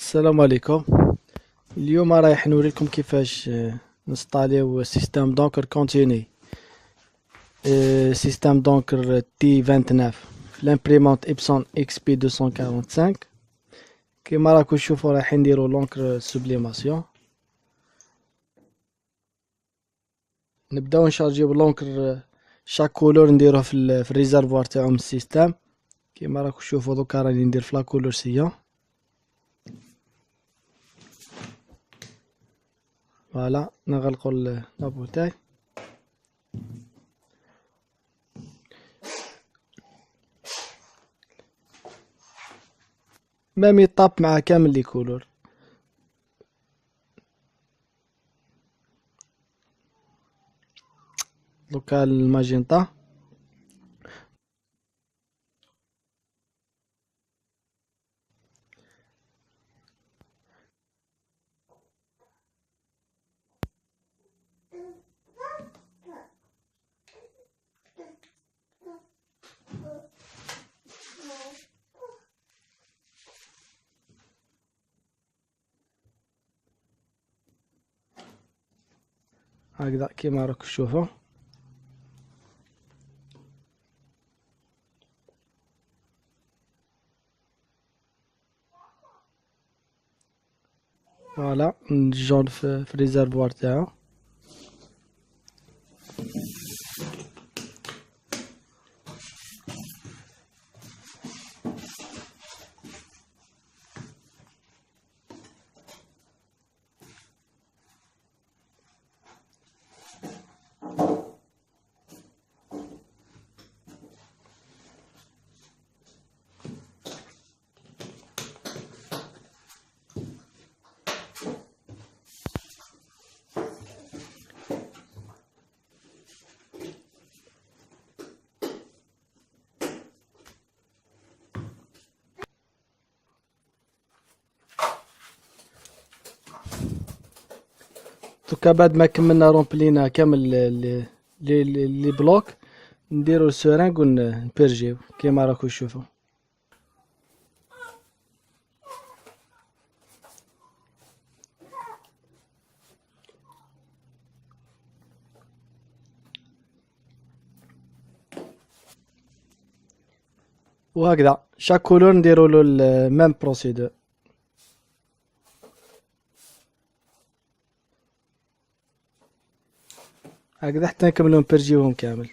السلام عليكم. اليوم رايح نوريكم كيفاش نستعليو سيستم دونكر كونتيني، سيستم دونكر تي 29 في الامبريمونت إبسون اكس بي 245. كيما راكم تشوفوا رايحين نديرو لونكر سوبليماسيون. نبداو نشارجيو لونكر شاك كولور نديروه في الريزرفوار تاعو من السيستم. كيما راكم تشوفوا دوكا راني ندير في لا كولور سيون. فوالا نغلقوا لابوتاي. مام يطاب مع كامل لي كولور. دوكا الماجنتا هكذا كيما راكم تشوفوا. فوالا الجون في الريزرفوار تاعو. دوكا بعد ما كملنا رومبلينا كامل لي بلوك، نديرو السورانغ ونبرجيو كيما راكم تشوفوا. وهكذا شاك كولور نديرو له الميم بروسيدور. هكذا حتى نكملو نبرجيوهم كامل.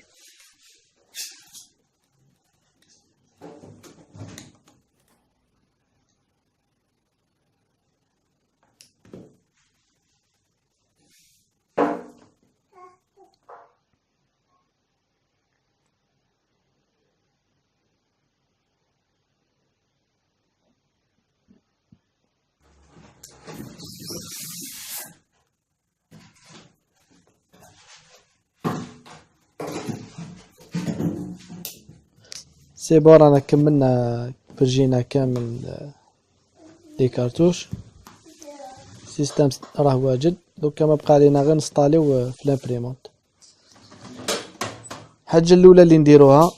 سي بون رانا كملنا برجينا كامل لي كارتوش. السيستم راه واجد. دوكا ما بقى علينا غير نسطاليو في الامبريمونت. الحاجه الاولى اللي نديروها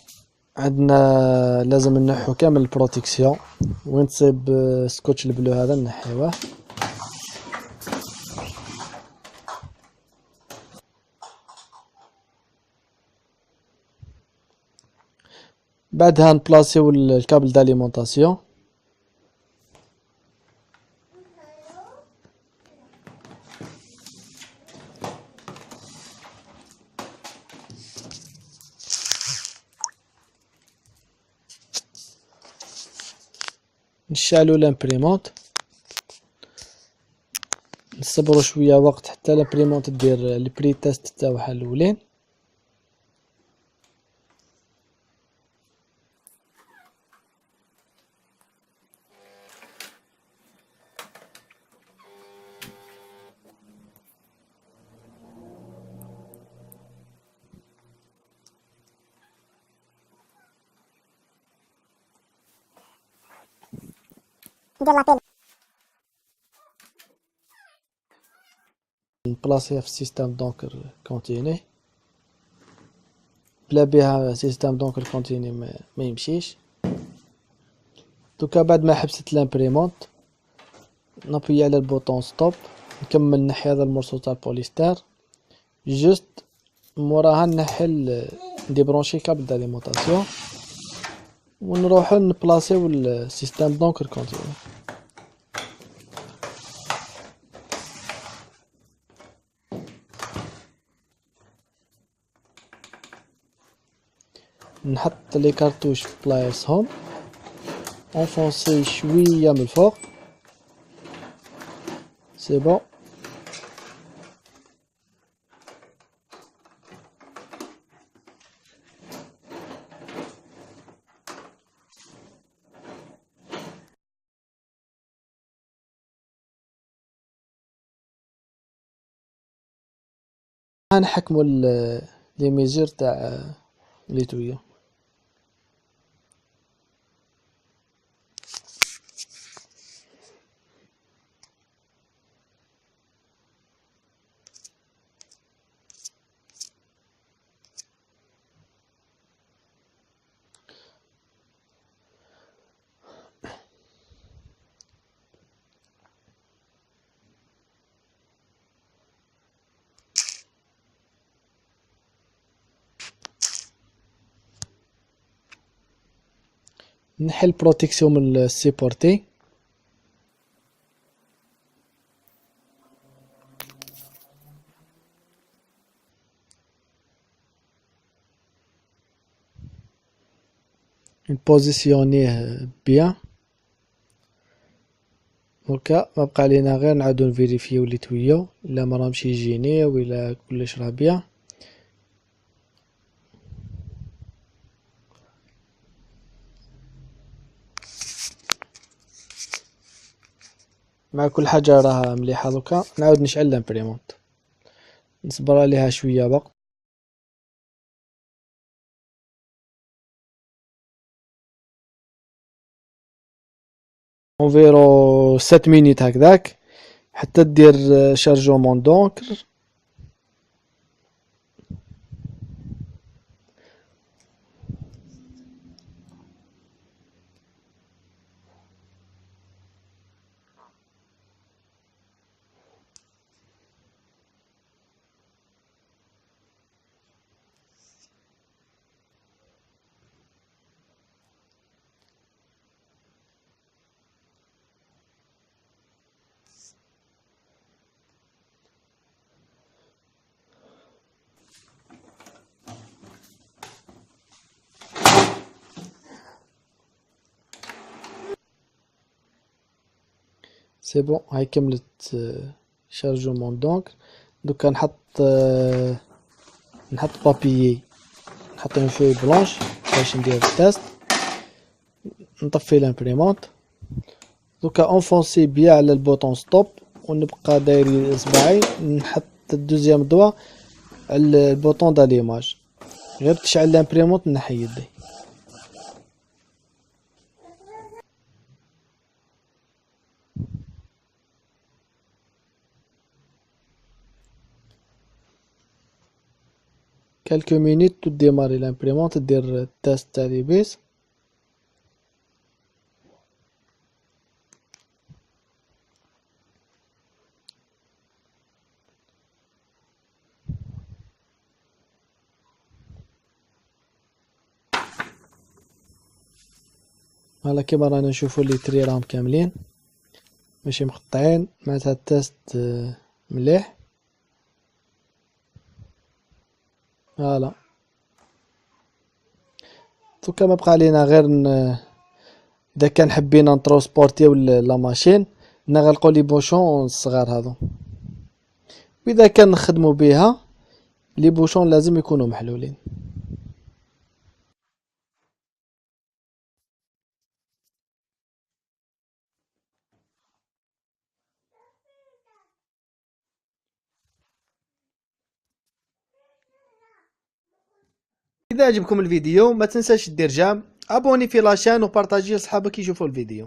عندنا لازم نحو كامل البروتيكسيون. وين تصيب سكوتش البلو هذا نحيوه. بعدها نبلاصيو الكابل داليمونطاسيون. نشعلو لامبريمونت. نصبرو شويه وقت حتى لامبريمونت دير البري تيست تاعها الاولين. نبلاصيها في السيستم دونكر كونتيني. بلا بها سيستم دونكر كونتيني ما يمشيش. دوكا بعد ما حبست لامبريمونت نابوي على البوطون ستوب، نكمل نحي هذا المورسو تاع البوليستر، جوست موراها نحي نديبرونشي كابل داليمونطاسيون ونروحو نبلاصيو السيستم دونكر كونتينيو. نحط لي كارتوش في بلايصهم، انفونسي شويه من الفوق، سي بون. نحكمو لي ميزور تاع ليتويا. نحي البروتيكسيون من السيبورتي، نبوزيسيونيه بيان. هكا ما بقى لينا غير نعاودو نفيريفيو لي تويو الا ما راهمش يجينيو ولا كلش راه بيان. مع كل حاجه راها مليحه. دوكا نعاود نشعل لامبريمونت، نصبر عليها شويه وقت. اونفيرو 7 مينيت هكذاك حتى دير شارجومون دونكر. سي بون هاي كملت شارجومون دونكر. دوكا نحط بابيي، نحط اون فوي بلونش باش ندير التيست. نطفي لامبريمونت. دوكا انفونسي بيا على البوطون ستوب ونبقى داير اصبعي نحط الدوزيام دوا على البوطون داليماج، غير تشعل لامبريمونت نحي يدي. كالكو مينيت تديماري لامبريمونت دير التيست تاع ليبيس. هلا كيما رانا نشوفو لي تري راهم كاملين ماشي مقطعين، معناتها التيست مليح. فوالا دوكا ما بقى لينا غير اذا كان حبينا نترونسبورتيو لا ماشين نغلقو لي بوشون الصغار هذو، واذا كان نخدمو بيها لي بوشون لازم يكونوا محلولين. اذا عجبكم الفيديو ما تنساش دير جيم، ابوني في لاشين وبارطاجيه لصحابك يشوفوا الفيديو.